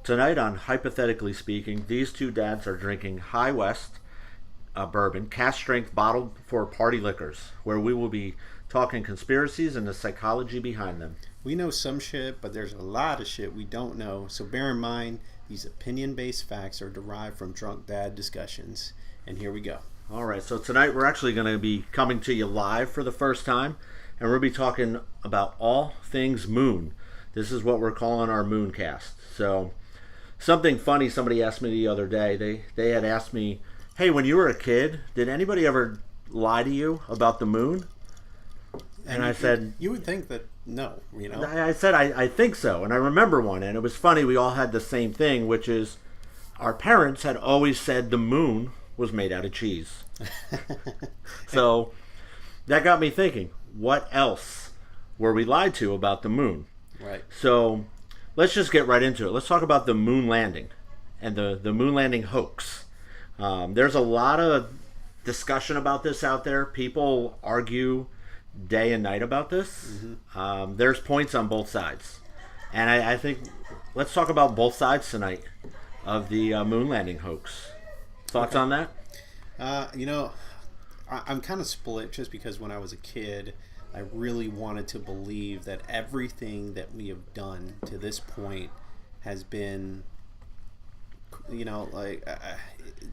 Tonight on Hypothetically Speaking, these two dads are drinking High West bourbon, cast strength bottled for party liquors, where we will be talking conspiracies and the psychology behind them. We know some shit, but there's a lot of shit we don't know, so bear in mind these opinion based facts are derived from drunk dad discussions. And here we go. All right, so tonight we're actually going to be coming to you live for the first time, and we'll be talking about all things moon. This is what we're calling our Mooncast. So, something funny somebody asked me the other day. They had asked me, hey, when you were a kid, did anybody ever lie to you about the moon? And I said... You would think that no, you know? I said, I think so. And I remember one, and it was funny. We all had the same thing, which is our parents had always said the moon was made out of cheese. So that got me thinking, what else were we lied to about the moon? Right. So let's just get right into it. Let's talk about the moon landing and the moon landing hoax. There's a lot of discussion about this out there. People argue day and night about this. Mm-hmm. There's points on both sides. And I think let's talk about both sides tonight of the moon landing hoax. Thoughts on that? I'm kind of split just because when I was a kid, I really wanted to believe that everything that we have done to this point has been,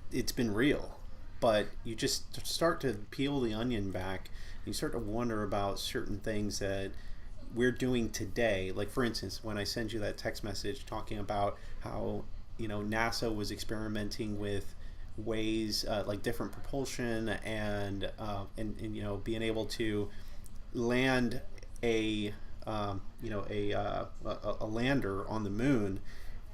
it's been real. But you just start to peel the onion back, and you start to wonder about certain things that we're doing today. Like, for instance, when I send you that text message talking about how, NASA was experimenting with ways like different propulsion and being able to land a lander on the moon,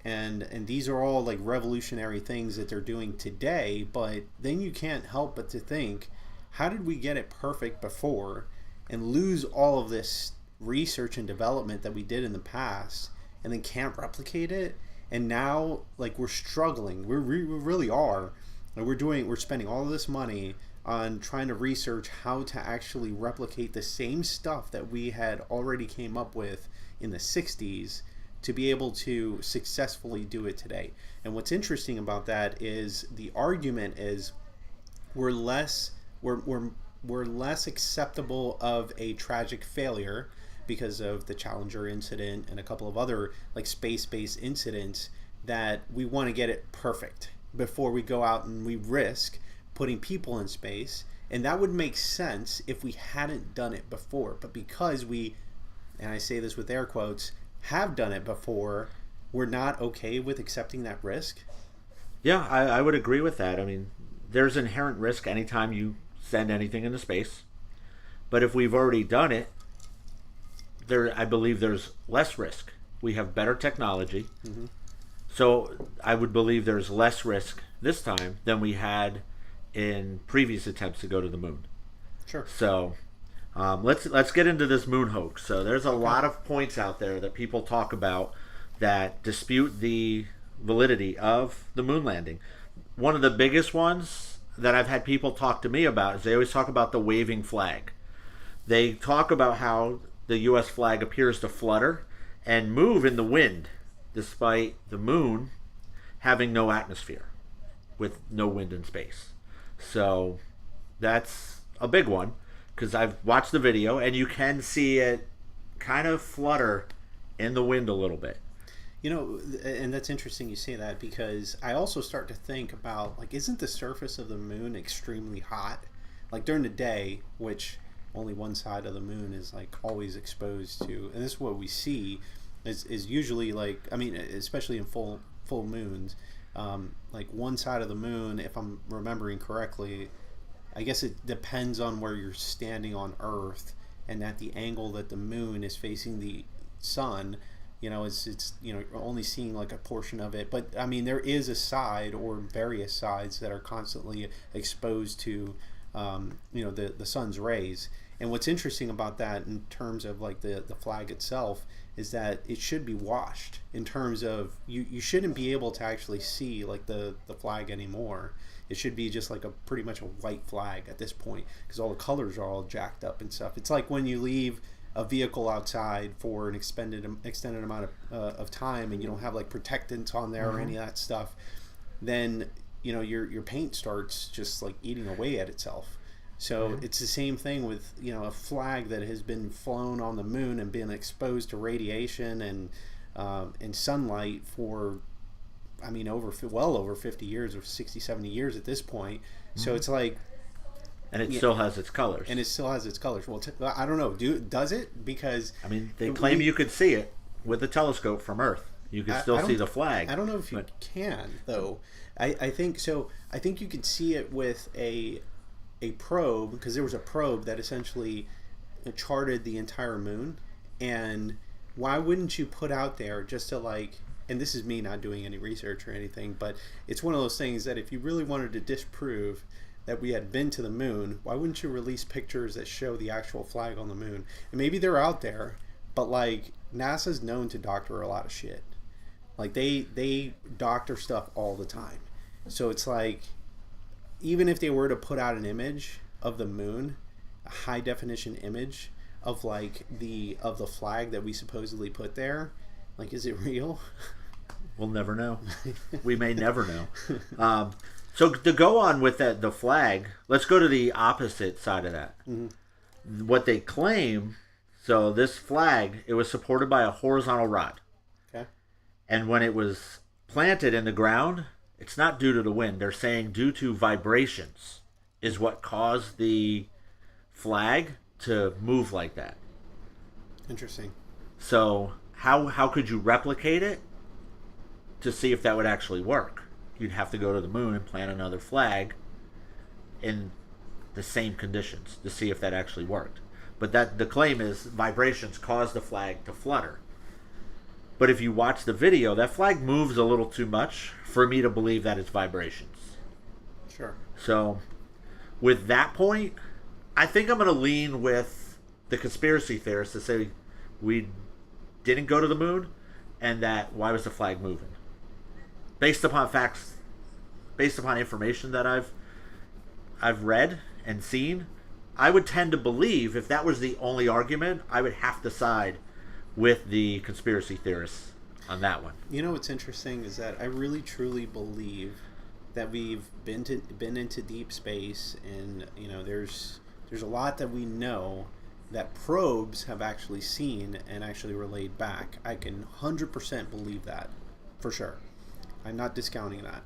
and these are all like revolutionary things that they're doing today. But then you can't help but to think, how did we get it perfect before and lose all of this research and development that we did in the past, and then can't replicate it? And now, like, we're struggling. We really are. And we're spending all of this money on trying to research how to actually replicate the same stuff that we had already came up with in the 60s to be able to successfully do it today. And what's interesting about that is the argument is we're less acceptable of a tragic failure because of the Challenger incident and a couple of other like space-based incidents, that we want to get it perfect before we go out and we risk putting people in space. And that would make sense if we hadn't done it before. But because we, and I say this with air quotes, have done it before, we're not okay with accepting that risk. Yeah, I would agree with that. I mean, there's inherent risk anytime you send anything into space. But if we've already done it, I believe there's less risk. We have better technology. Mm-hmm. So I would believe there's less risk this time than we had in previous attempts to go to the moon. Sure. So let's get into this moon hoax. So there's a lot of points out there that people talk about that dispute the validity of the moon landing. One of the biggest ones that I've had people talk to me about is they always talk about the waving flag. They talk about how the U.S. flag appears to flutter and move in the wind, despite the moon having no atmosphere with no wind in space. So that's a big one, because I've watched the video and you can see it kind of flutter in the wind a little bit. And that's interesting you say that, because I also start to think about, like, isn't the surface of the moon extremely hot? Like during the day, which only one side of the moon is like always exposed to, and this is what we see is usually, like, I mean, especially in full moons, like one side of the moon, if I'm remembering correctly, I guess it depends on where you're standing on Earth, and at the angle that the moon is facing the sun, it's only seeing like a portion of it. But I mean, there is a side or various sides that are constantly exposed to the sun's rays. And what's interesting about that in terms of like the flag itself is that it should be washed, in terms of you shouldn't be able to actually see like the flag anymore. It should be just like pretty much a white flag at this point, because all the colors are all jacked up and stuff. It's like when you leave a vehicle outside for an extended amount of time, and you don't have like protectants on there or any of that stuff, then your paint starts just like eating away at itself. So it's the same thing with a flag that has been flown on the moon and been exposed to radiation and sunlight for well over 50 years or 60, 70 years at this point. So it's like, and it still has its colors. Well, I don't know. Does it? Because they claim you could see it with a telescope from Earth. You can still see the flag. I don't know if you can, though. I think so. I think you could see it with a probe, because there was a probe that essentially charted the entire moon. And why wouldn't you put out there just to like, and this is me not doing any research or anything, but it's one of those things that if you really wanted to disprove that we had been to the moon, why wouldn't you release pictures that show the actual flag on the moon? And maybe they're out there, but like NASA's known to doctor a lot of shit. Like they doctor stuff all the time. So it's like, even if they were to put out an image of the moon, a high definition image of like the flag that we supposedly put there, like, is it real? We'll never know. We may never know. So to go on with the flag, let's go to the opposite side of that. Mm-hmm. What they claim, so this flag, it was supported by a horizontal rod. Okay. And when it was planted in the ground, it's not due to the wind. They're saying due to vibrations is what caused the flag to move like that. Interesting. So how could you replicate it to see if that would actually work? You'd have to go to the moon and plant another flag in the same conditions to see if that actually worked. But the claim is vibrations cause the flag to flutter. But if you watch the video, that flag moves a little too much for me to believe that it's vibrations. Sure. So with that point, I think I'm going to lean with the conspiracy theorists to say we didn't go to the moon, and that why was the flag moving? Based upon facts, based upon information that I've read and seen, I would tend to believe, if that was the only argument, I would have to side with the conspiracy theorists on that one. What's interesting is that I really truly believe that we've been into deep space, and there's a lot that we know that probes have actually seen and actually relayed back. I can 100% believe that, for sure. I'm not discounting that.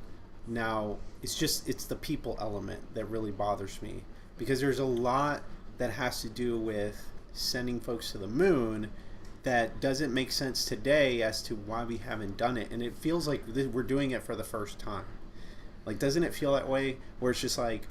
Now, it's the people element that really bothers me, because there's a lot that has to do with sending folks to the moon that doesn't make sense today as to why we haven't done it. And it feels like we're doing it for the first time. Like, doesn't it feel that way? Where it's just like,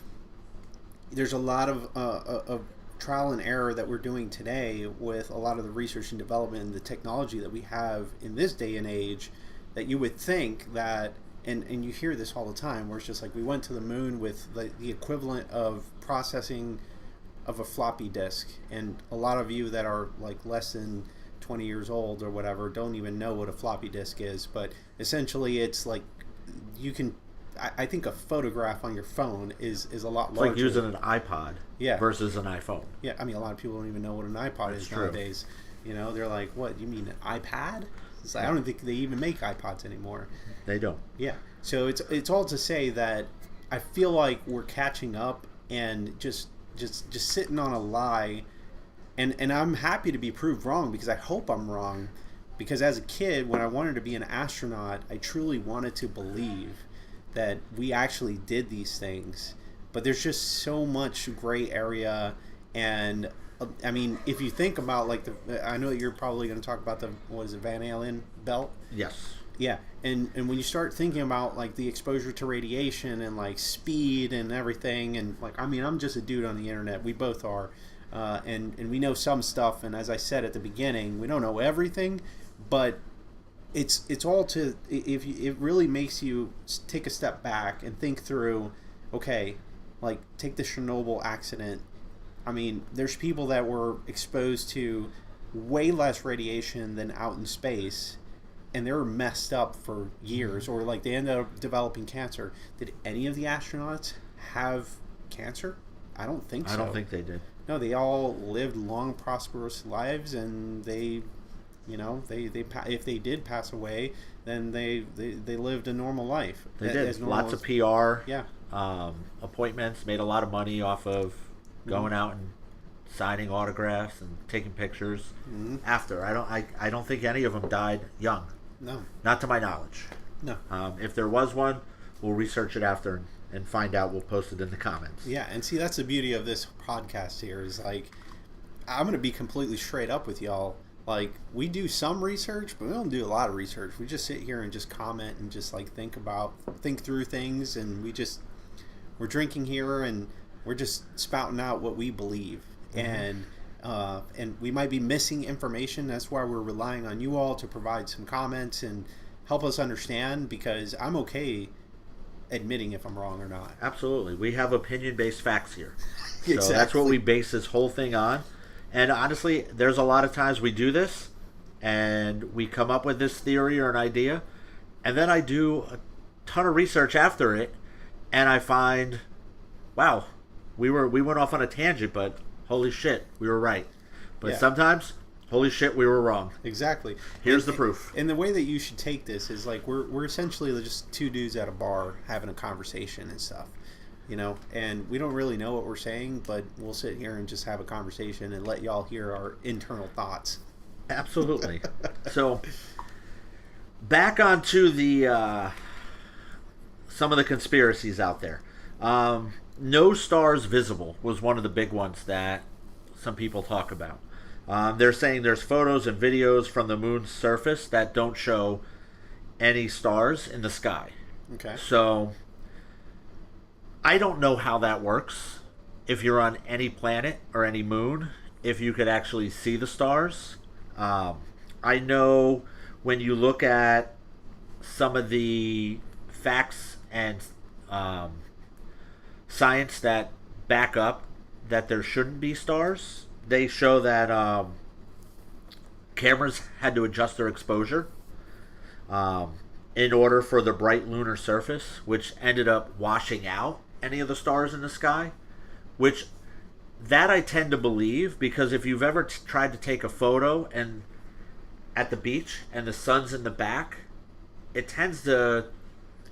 there's a lot of trial and error that we're doing today with a lot of the research and development and the technology that we have in this day and age, that you would think that, and you hear this all the time, where it's just like, we went to the moon with the equivalent of processing of a floppy disk. And a lot of you that are like less than 20 years old or whatever don't even know what a floppy disk is, but essentially it's like, you can, I think a photograph on your phone is a lot larger. It's like using an iPod versus an iPhone. Yeah, a lot of people don't even know what an iPod is nowadays. They're like, what, you mean an iPad? It's like, I don't think they even make iPods anymore. They don't. Yeah. So it's all to say that I feel like we're catching up and just sitting on a lie. And I'm happy to be proved wrong, because I hope I'm wrong. Because as a kid, when I wanted to be an astronaut, I truly wanted to believe that we actually did these things. But there's just so much gray area. And if you think about I know you're probably going to talk about Van Allen belt? Yes. Yeah. And when you start thinking about like the exposure to radiation and like speed and everything, and I'm just a dude on the internet. We both are. And we know some stuff, and as I said at the beginning, we don't know everything, but it's all to, if it really makes you take a step back and think through, okay, like take the Chernobyl accident. There's people that were exposed to way less radiation than out in space, and they were messed up for years, or like they ended up developing cancer. Did any of the astronauts have cancer? I don't think so. I don't think they did. No, they all lived long, prosperous lives, and they, if they did pass away, then they lived a normal life. They did As normal lots of as, PR yeah. appointments, made a lot of money off of Mhm. going out and signing autographs and taking pictures. Mhm. After I don't think any of them died young, No, not to my knowledge. no. If there was one, we'll research it after and find out. We'll post it in the comments. Yeah, and see, that's the beauty of this podcast here is like, I'm going to be completely straight up with y'all. Like, we do some research, but we don't do a lot of research. We just sit here and just comment and just like think through things, and we're drinking here and we're just spouting out what we believe. And we might be missing information. That's why we're relying on you all to provide some comments and help us understand, because I'm okay admitting if I'm wrong or not. Absolutely. We have opinion-based facts here. So Exactly. that's what we base this whole thing on. And honestly, there's a lot of times we do this and we come up with this theory or an idea, and then I do a ton of research after it, and I find, wow, we went off on a tangent, but holy shit, we were right. But Yeah. sometimes, holy shit, we were wrong. Exactly. Here's the proof. And the way that you should take this is like we're essentially just two dudes at a bar having a conversation and stuff, and we don't really know what we're saying, but we'll sit here and just have a conversation and let y'all hear our internal thoughts. Absolutely. So, back onto the some of the conspiracies out there. No stars visible was one of the big ones that some people talk about. They're saying there's photos and videos from the moon's surface that don't show any stars in the sky. Okay. So, I don't know how that works. If you're on any planet or any moon, if you could actually see the stars. I know when you look at some of the facts and science that back up that there shouldn't be stars, they show that cameras had to adjust their exposure in order for the bright lunar surface, which ended up washing out any of the stars in the sky, which that I tend to believe, because if you've ever tried to take a photo and at the beach and the sun's in the back, it tends to,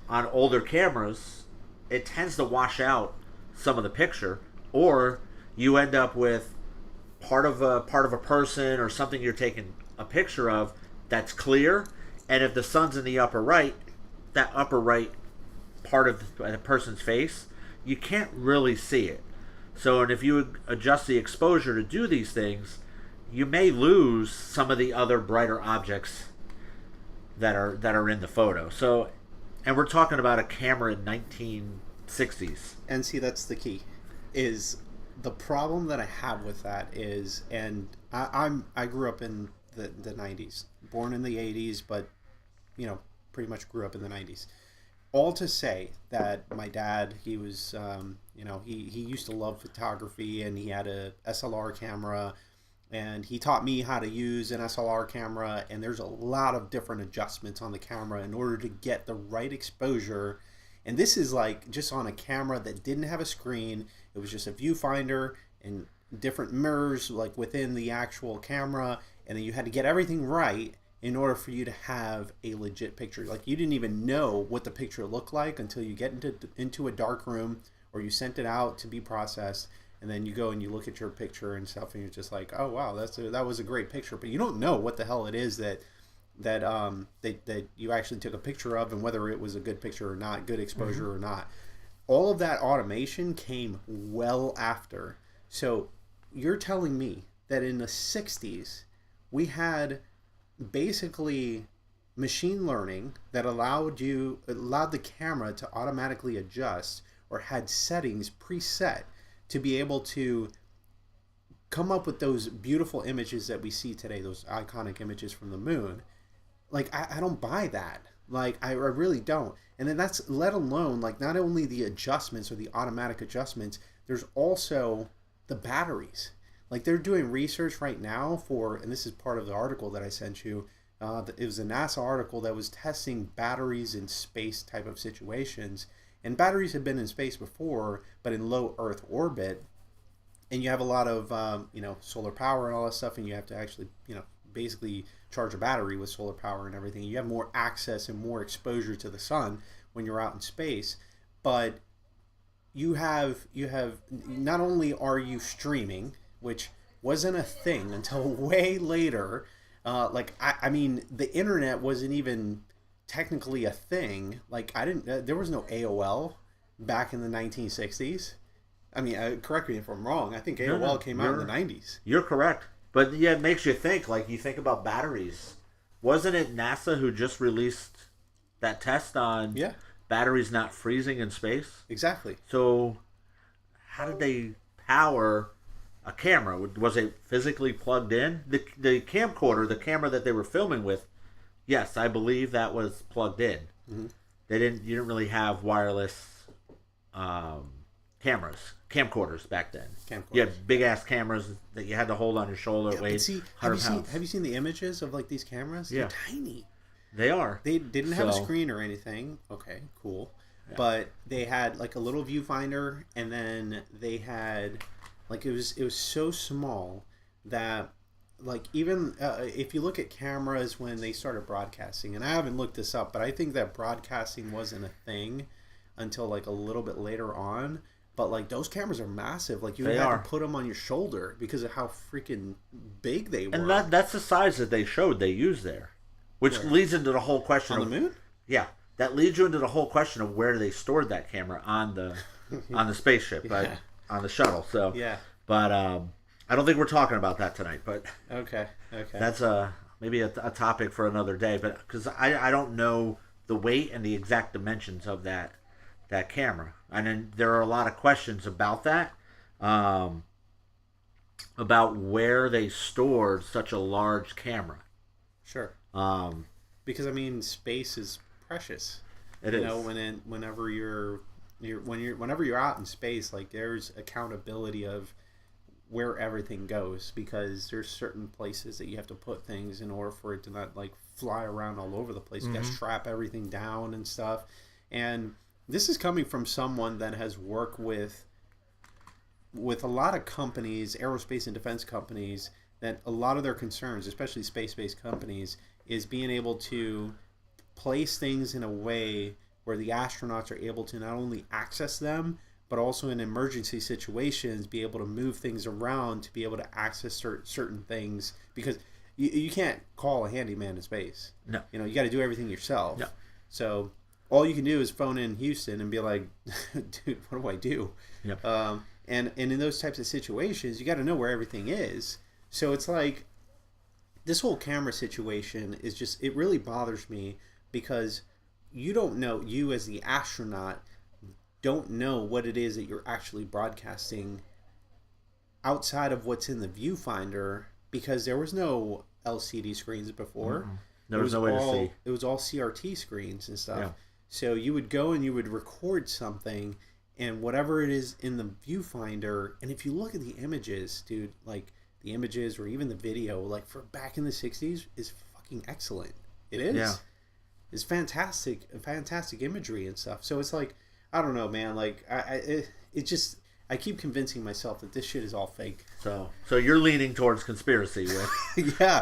on older cameras, it tends to wash out some of the picture, or you end up with part of a person or something you're taking a picture of that's clear, and if the sun's in the upper right, that upper right part of the person's face, you can't really see it. So, and if you adjust the exposure to do these things, you may lose some of the other brighter objects that are in the photo. So, and we're talking about a camera in 1960s. And see, that's the key. Is the problem that I have with that is, and I grew up in the 90s, born in the 80s, but pretty much grew up in the 90s. All to say that my dad, he was, he used to love photography, and he had a SLR camera, and he taught me how to use an SLR camera, and there's a lot of different adjustments on the camera in order to get the right exposure. And this is like just on a camera that didn't have a screen. It was just a viewfinder and different mirrors like within the actual camera, and then you had to get everything right in order for you to have a legit picture. Like, you didn't even know what the picture looked like until you get into a dark room, or you sent it out to be processed, and then you go and you look at your picture and stuff, and you're just like, oh wow, that was a great picture, but you don't know what the hell it is that you actually took a picture of, and whether it was a good picture or not, good exposure or not. All of that automation came well after. So you're telling me that in the 60s we had basically machine learning that allowed the camera to automatically adjust, or had settings preset to be able to come up with those beautiful images that we see today, those iconic images from the moon. Like, I don't buy that. Like, I really don't. And then that's, let alone, like, not only the adjustments or the automatic adjustments, there's also the batteries. Like, they're doing research right now for, and this is part of the article that I sent you, it was a NASA article that was testing batteries in space type of situations. And batteries had been in space before, but in low Earth orbit. and you have a lot of solar power and all that stuff, and you have to actually basically charge a battery with solar power and everything. You have more access and more exposure to the sun when you're out in space, but you have not only are you streaming, which wasn't a thing until way later. I mean, the internet wasn't even technically a thing. Like, there was no AOL back in the 1960s. I mean, correct me if I'm wrong. I think AOL came out in the 90s. You're correct. But yeah, it makes you think. Like, you think about batteries. Wasn't it NASA who just released that test on batteries not freezing in space? Exactly. So how did they power a camera? Was it physically plugged in? The camcorder, the camera that they were filming with, yes, I believe that was plugged in. Mm-hmm. You didn't really have wireless camcorders back then. You had big ass cameras that you had to hold on your shoulder. Yeah, weighed 100 pounds. Have you seen the images of like these cameras? Yeah. They're tiny. They are. They didn't have a screen or anything. Okay, cool. Yeah. But they had like a little viewfinder, and then they had like it was so small that like even if you look at cameras when they started broadcasting, and I haven't looked this up, but I think that broadcasting wasn't a thing until like a little bit later on. But like those cameras are massive. Like you had to put them on your shoulder because of how freaking big they were. And that's the size that they showed they used there, which leads into the whole question on the moon. Yeah, that leads you into the whole question of where they stored that camera on the spaceship, right? On the shuttle. So but I don't think we're talking about that tonight. But okay, that's maybe a topic for another day. But because I don't know the weight and the exact dimensions of that camera. And then there are a lot of questions about that, about where they stored such a large camera. Sure. Because I mean, space is precious. It is. Whenever you're out in space, like there's accountability of where everything goes, because there's certain places that you have to put things in order for it to not like fly around all over the place. You got to strap everything down and stuff, and this is coming from someone that has worked with a lot of companies, aerospace and defense companies, that a lot of their concerns, especially space-based companies, is being able to place things in a way where the astronauts are able to not only access them, but also in emergency situations be able to move things around to be able to access certain things, because you can't call a handyman in space. No. You got to do everything yourself. No. So all you can do is phone in Houston and be like, dude, what do I do? Yep. And in those types of situations, you got to know where everything is. So it's like this whole camera situation is just, it really bothers me, because you don't know, you as the astronaut don't know what it is that you're actually broadcasting outside of what's in the viewfinder, because there was no LCD screens before. Mm-hmm. There was no way to see. It was all CRT screens and stuff. Yeah. So you would go and you would record something, and whatever it is in the viewfinder, and if you look at the images, dude, like the images or even the video, like for back in the 60s, is fucking excellent. It is. Yeah. It's fantastic imagery and stuff. So it's like, I don't know, man. Like I keep convincing myself that this shit is all fake. So you're leaning towards conspiracy with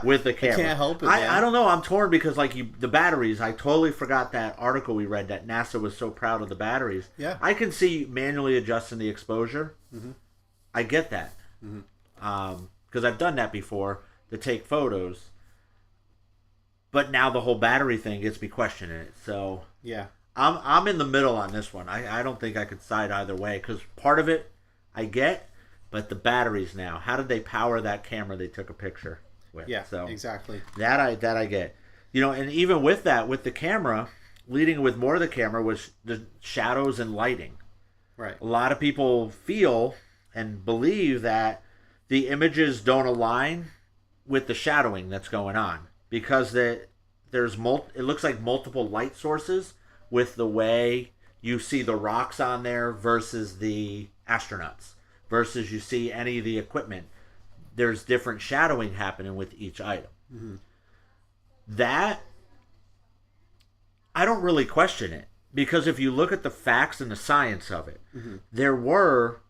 with the camera. I can't help it, man. I don't know. I'm torn because like the batteries. I totally forgot that article we read that NASA was so proud of the batteries. Yeah. I can see manually adjusting the exposure. Mm-hmm. I get that. Because I've done that before to take photos. But now the whole battery thing gets me questioning it. So yeah, I'm in the middle on this one. I don't think I could side either way, because part of it I get, but the batteries now. How did they power that camera they took a picture with? Yeah, so exactly. That I get. And even with that, with the camera, leading with more of the camera was the shadows and lighting. Right. A lot of people feel and believe that the images don't align with the shadowing that's going on, because it looks like multiple light sources with the way you see the rocks on there versus the astronauts, versus you see any of the equipment. There's different shadowing happening with each item. Mm-hmm. That, I don't really question it, because if you look at the facts and the science of it, there were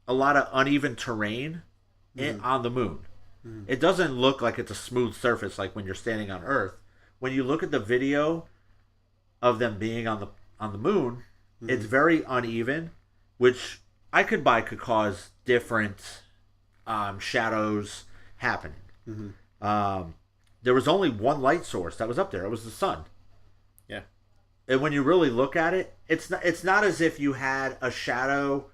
a lot of uneven terrain on the moon. It doesn't look like it's a smooth surface like when you're standing on Earth. When you look at the video of them being on the moon, it's very uneven, which I could buy could cause different shadows happening. There was only one light source that was up there. It was the sun. Yeah. And when you really look at it, it's not as if you had a shadow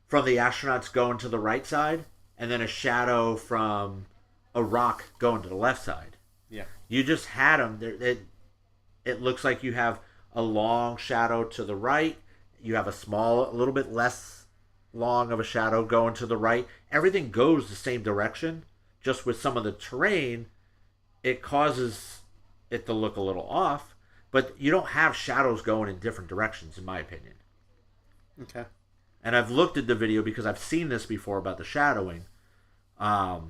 from the astronauts going to the right side and then a shadow from a rock going to the left side. Yeah. You just had them. It looks like you have a long shadow to the right. You have a little bit less long of a shadow going to the right. Everything goes the same direction. Just with some of the terrain, it causes it to look a little off. But you don't have shadows going in different directions, in my opinion. Okay. And I've looked at the video because I've seen this before about the shadowing. But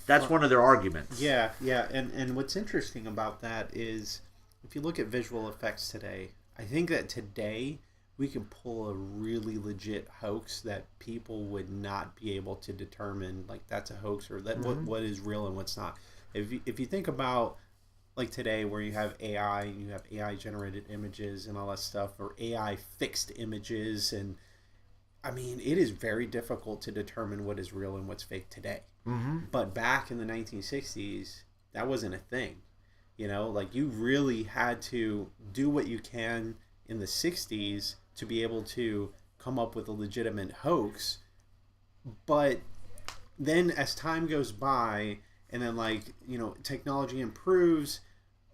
that's one of their arguments. Yeah, yeah. And what's interesting about that is if you look at visual effects today, I think that today we can pull a really legit hoax that people would not be able to determine like that's a hoax or that what is real and what's not. If you think about like today where you have AI and you have AI generated images and all that stuff, or AI fixed images, and I mean it is very difficult to determine what is real and what's fake today. But back in the 1960s, that wasn't a thing. You know, like you really had to do what you can in the 60s to be able to come up with a legitimate hoax. But then as time goes by and then like, you know, technology improves,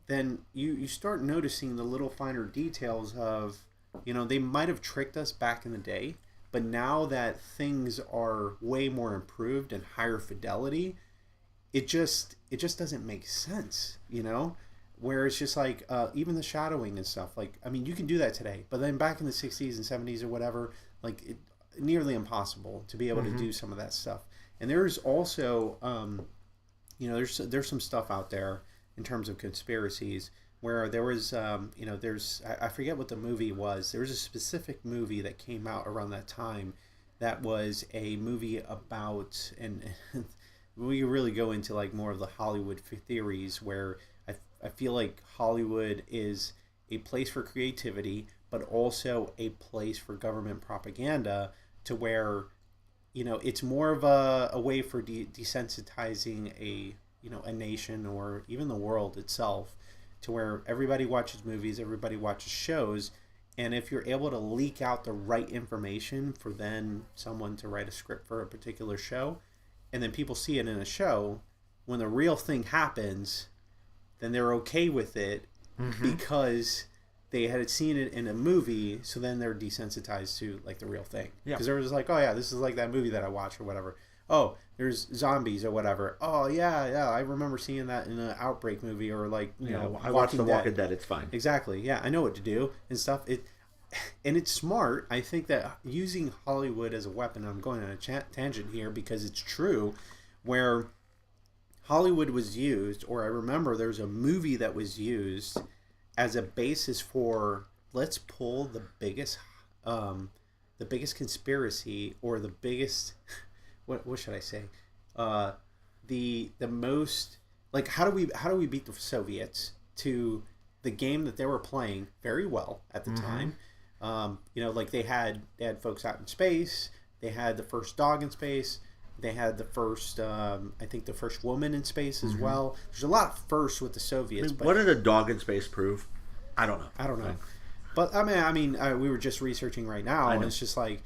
then you start noticing the little finer details of, you know, they might have tricked us back in the day, but now that things are way more improved and higher fidelity, it just doesn't make sense, you know? Where it's just like, even the shadowing and stuff, like, I mean, you can do that today, but then back in the 60s and 70s or whatever, like, nearly impossible to be able to do some of that stuff. And there's also, you know, there's some stuff out there in terms of conspiracies where there was, you know, I forget what the movie was. There was a specific movie that came out around that time that was a movie about, and we really go into like more of the Hollywood theories where I feel like Hollywood is a place for creativity, but also a place for government propaganda to where, you know, it's more of a way for desensitizing a nation or even the world itself, to where everybody watches movies, everybody watches shows, and if you're able to leak out the right information for then someone to write a script for a particular show, and then people see it in a show, when the real thing happens, then they're okay with it because they had seen it in a movie, so then they're desensitized to like the real thing. Because they're just like, oh yeah, this is like that movie that I watched or whatever. Oh, there's zombies or whatever. Oh yeah, I remember seeing that in an Outbreak movie, or like you know, I watched The Walking Dead. It's fine. Exactly. Yeah, I know what to do and stuff. And it's smart. I think that using Hollywood as a weapon. I'm going on a tangent here because it's true, where Hollywood was used, or I remember there was a movie that was used as a basis for let's pull the biggest conspiracy, or the biggest what should I say, the most, like how do we beat the Soviets to the game that they were playing very well at the time. You know, like they had folks out in space, they had the first dog in space. They had the first, I think the first woman in space as well. There's a lot of firsts with the Soviets. What did a dog in space prove? I don't know. But I mean, we were just researching right now, and it's just like,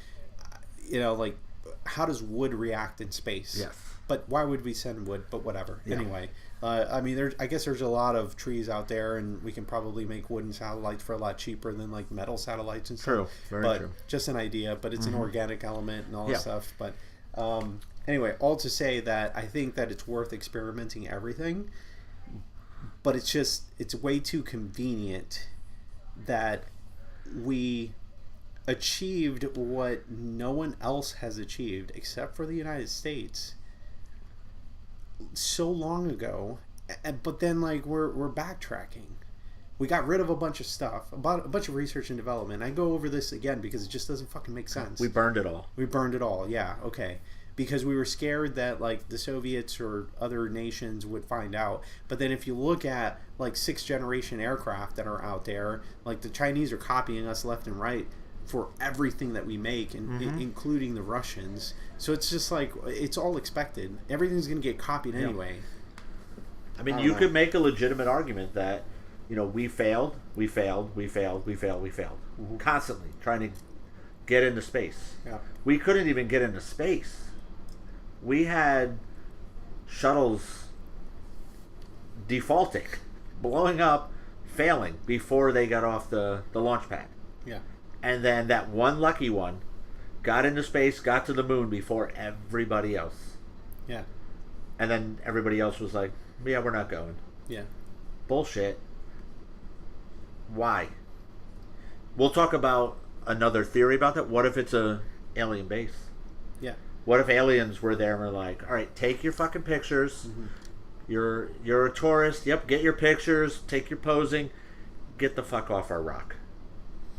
you know, like how does wood react in space? Yes. But why would we send wood? But whatever. Yeah. Anyway, I mean, I guess there's a lot of trees out there, and we can probably make wooden satellites for a lot cheaper than like metal satellites and stuff. True. Very true. Just an idea, but it's an organic element and all that stuff. But anyway, all to say that I think that it's worth experimenting everything, but it's way too convenient that we achieved what no one else has achieved except for the United States so long ago, but then like we're backtracking, We got rid of a bunch of stuff, about a bunch of research and development. I go over this again because it just doesn't fucking make sense. We burned it all. We burned it all. Yeah, okay. Because we were scared that like the Soviets or other nations would find out. But then if you look at like 6th generation aircraft that are out there, like the Chinese are copying us left and right for everything that we make, and including the Russians. So it's just like, it's all expected. Everything's going to get copied anyway. I mean, you could make a legitimate argument that, you know, we failed. Constantly trying to get into space. Yeah. We couldn't even get into space. We had shuttles defaulting, blowing up, failing before they got off the launch pad. Yeah. And then that one lucky one got into space, got to the moon before everybody else. Yeah. And then everybody else was like, yeah, we're not going. Yeah. Bullshit. Why? We'll talk about another theory about that. What if it's a alien base? Yeah. What if aliens were there and were like, all right, take your fucking pictures. You're a tourist. Yep, get your pictures. Take your posing. Get the fuck off our rock.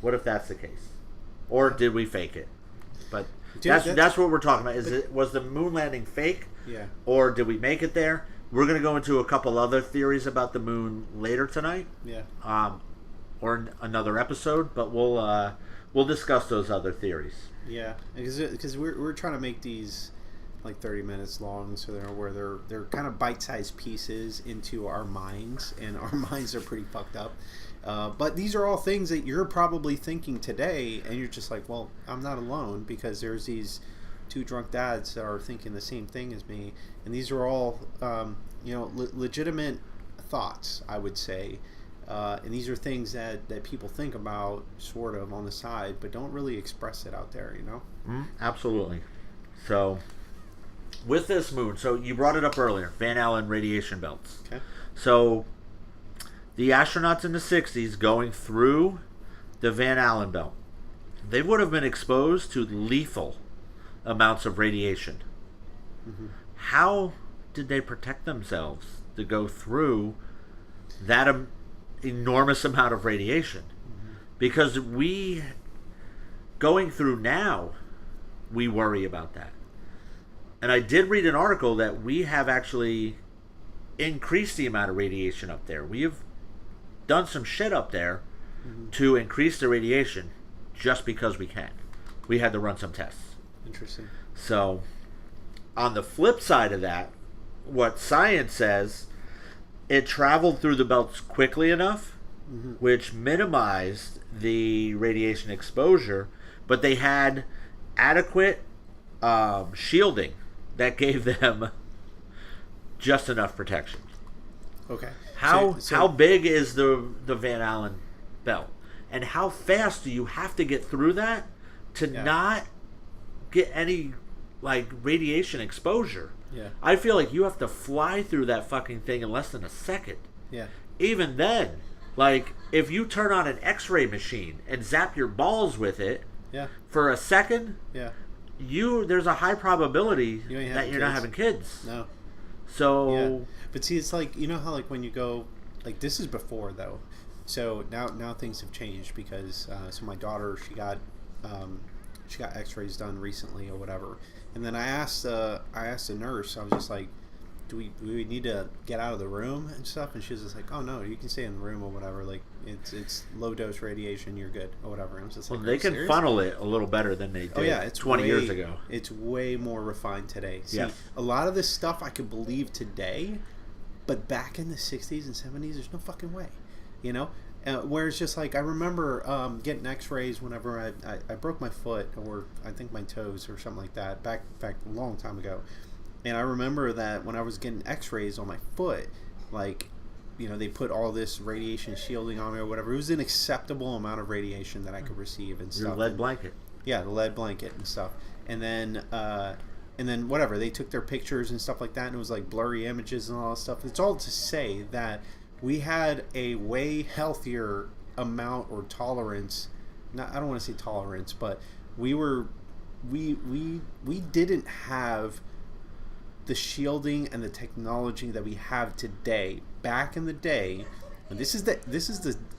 What if that's the case? Or did we fake it? But that's what we're talking about. Was the moon landing fake? Yeah. Or did we make it there? We're going to go into a couple other theories about the moon later tonight. Yeah. Or in another episode, but we'll discuss those other theories. Yeah, because we're trying to make these like 30 minutes long, so they're kind of bite-sized pieces into our minds, and our minds are pretty fucked up. But these are all things that you're probably thinking today, and you're just like, well, I'm not alone, because there's these 2 drunk dads that are thinking the same thing as me, and these are all legitimate thoughts, I would say. And these are things that people think about sort of on the side, but don't really express it out there, you know? Absolutely. So, with this moon, so you brought it up earlier, Van Allen radiation belts. Okay. So, the astronauts in the 60s going through the Van Allen belt, they would have been exposed to lethal amounts of radiation. How did they protect themselves to go through that enormous amount of radiation? Because going through now, we worry about that. And I did read an article that we have actually increased the amount of radiation up there. We have done some shit up there to increase the radiation just because we can. We had to run some tests. Interesting. So, on the flip side of that, what science says, it traveled through the belts quickly enough, which minimized the radiation exposure, but they had adequate shielding that gave them just enough protection. Okay. How big is the Van Allen belt? And how fast do you have to get through that to not get any radiation exposure? Yeah. I feel like you have to fly through that fucking thing in less than a second. Yeah. Even then, if you turn on an X-ray machine and zap your balls with it for a second, there's a high probability that you're not having kids. No. So, but see, it's like, you know how when you go, this is before though. So now things have changed because so my daughter, she got X-rays done recently or whatever, and then I asked the nurse, I was just like, do we need to get out of the room and stuff? And she was just like, oh no, you can stay in the room or whatever. It's low dose radiation, you're good or whatever. And I was just like, well, they can serious? funnel it a little better than they did it's 20 years ago. It's way more refined today. See, yes. A lot of this stuff I could believe today, but back in the 60s and 70s, there's no fucking way, you know? Whereas just I remember getting X-rays whenever I broke my foot, or I think my toes or something like that, back a long time ago. And I remember that when I was getting X-rays on my foot, they put all this radiation shielding on me or whatever. It was an acceptable amount of radiation that I could receive and stuff. Your lead blanket. Yeah, the lead blanket and stuff. And then whatever, they took their pictures and stuff like that, and it was blurry images and all that stuff. It's all to say that we had a way healthier amount or tolerance. I don't want to say tolerance, but we didn't have the shielding and the technology that we have today. Back in the day, And this is the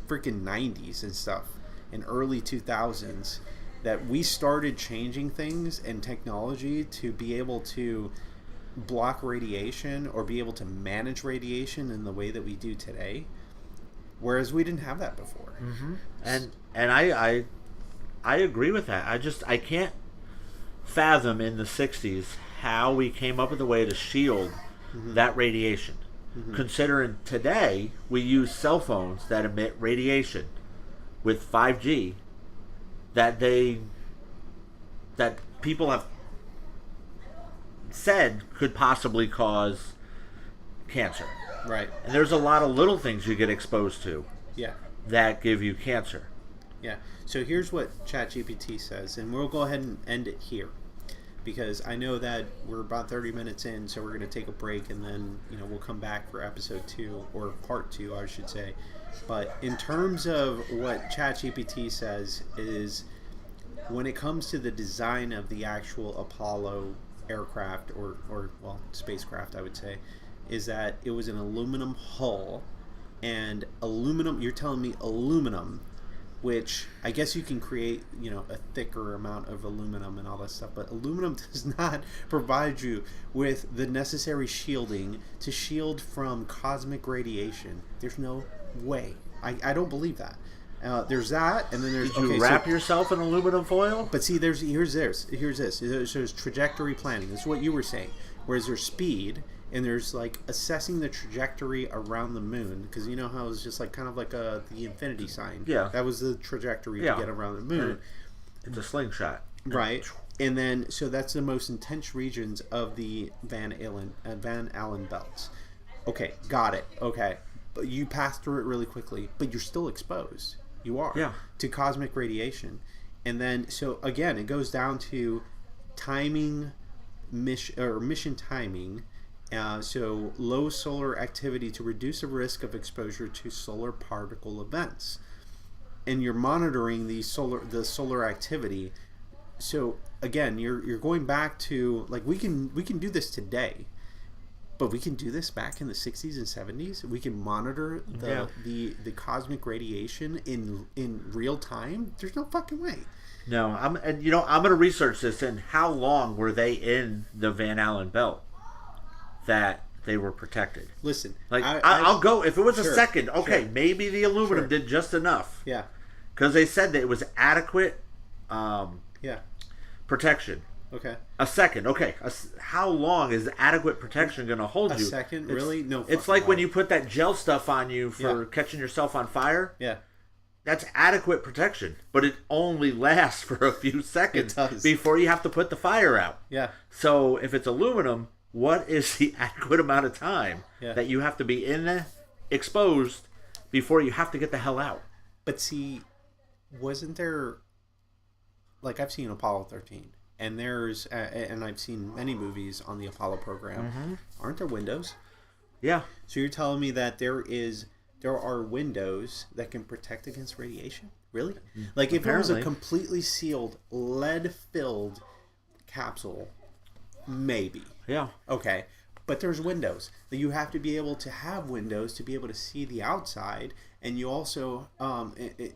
freaking 90s and stuff, and early 2000s, that we started changing things and technology to be able to block radiation or be able to manage radiation in the way that we do today, whereas we didn't have that before. Mm-hmm. And I agree with that. I can't fathom in the 60s how we came up with a way to shield that radiation. Considering today we use cell phones that emit radiation with 5G that people have said could possibly cause cancer. Right. And there's a lot of little things you get exposed to Yeah. that give you cancer. Yeah. So here's what ChatGPT says, and we'll go ahead and end it here, because I know that we're about 30 minutes in, so we're going to take a break, and then we'll come back for episode 2, or part 2, I should say. But in terms of what ChatGPT says is, when it comes to the design of the actual Apollo aircraft, or spacecraft, I would say, is that it was an aluminum hull, and aluminum, you're telling me aluminum, which I guess you can create, a thicker amount of aluminum and all that stuff, but aluminum does not provide you with the necessary shielding to shield from cosmic radiation. There's no way. I don't believe that. There's that, and then there's... Did you wrap yourself in aluminum foil? But see, here's this. There's trajectory planning. This is what you were saying. Whereas there's speed, and there's like assessing the trajectory around the moon, because you know how it's just like kind of like the infinity sign. Yeah. That was the trajectory to get around the moon. It's a slingshot. Right. And then, so that's the most intense regions of the Van Allen belts. Okay, got it. Okay. But you pass through it really quickly, but you're still exposed. You are. Yeah. To cosmic radiation. And then, so again, it goes down to timing, mission timing. So low solar activity to reduce the risk of exposure to solar particle events. And you're monitoring the solar activity. So again, you're going back to, like, we can do this today. But we can do this back in the 60s and 70s. We can monitor the cosmic radiation in real time. There's no fucking way. No, I'm going to research this. And how long were they in the Van Allen belt that they were protected? Listen, like I'll go if it was a second. Okay, sure. Maybe the aluminum did just enough. Yeah, because they said that it was adequate. Protection. Okay. A second. Okay. How long is adequate protection going to hold you? A second? Really? No. It's like when you put that gel stuff on you for catching yourself on fire. Yeah. That's adequate protection, but it only lasts for a few seconds before you have to put the fire out. Yeah. So if it's aluminum, what is the adequate amount of time that you have to be exposed before you have to get the hell out? But see, wasn't there, like, I've seen Apollo 13. And there's, and I've seen many movies on the Apollo program. Mm-hmm. Aren't there windows? Yeah. So you're telling me that there are windows that can protect against radiation? Really? Like, if Apparently. it was a completely sealed, lead-filled capsule, maybe. Yeah. Okay. But there's windows. You have to be able to have windows to be able to see the outside. And you also,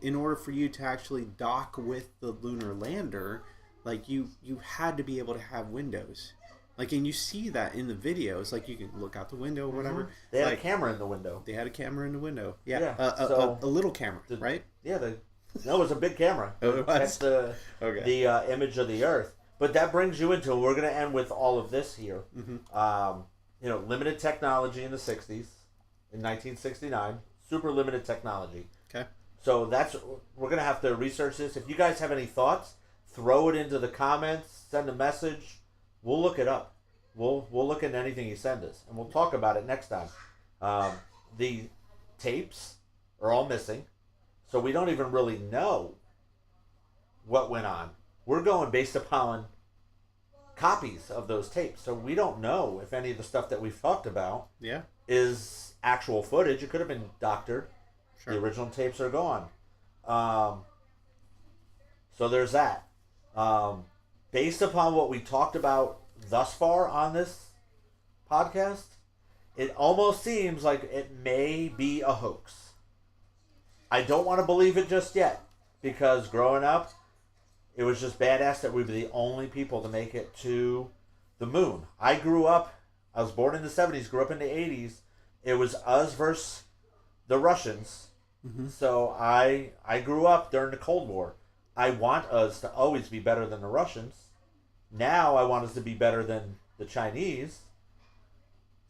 in order for you to actually dock with the lunar lander, like, you had to be able to have windows. Like, and you see that in the videos. Like, you can look out the window or whatever. Mm-hmm. They had a camera in the window. They had a camera in the window. Yeah. So a little camera, right? Yeah. No, it was a big camera. Oh, it was? That's the image of the Earth. But that brings you into, we're going to end with all of this here. Mm-hmm. Limited technology in the 60s, in 1969. Super limited technology. Okay. So we're going to have to research this. If you guys have any thoughts, throw it into the comments, send a message. We'll look it up. We'll look at anything you send us, and we'll talk about it next time. The tapes are all missing, so we don't even really know what went on. We're going based upon copies of those tapes, so we don't know if any of the stuff that we've talked about is actual footage. It could have been doctored. Sure. The original tapes are gone. So there's that. Based upon what we talked about thus far on this podcast, it almost seems like it may be a hoax. I don't want to believe it just yet because growing up, it was just badass that we were the only people to make it to the moon. I was born in the 70s, grew up in the 80s. It was us versus the Russians. Mm-hmm. So I grew up during the Cold War. I want us to always be better than the Russians. Now I want us to be better than the Chinese.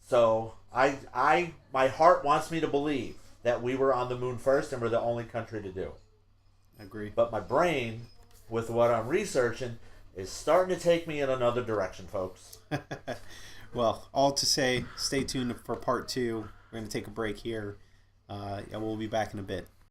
So my heart wants me to believe that we were on the moon first and we're the only country to do it. Agree. But my brain, with what I'm researching, is starting to take me in another direction, folks. Well, all to say, stay tuned for part 2. We're going to take a break here. And we'll be back in a bit.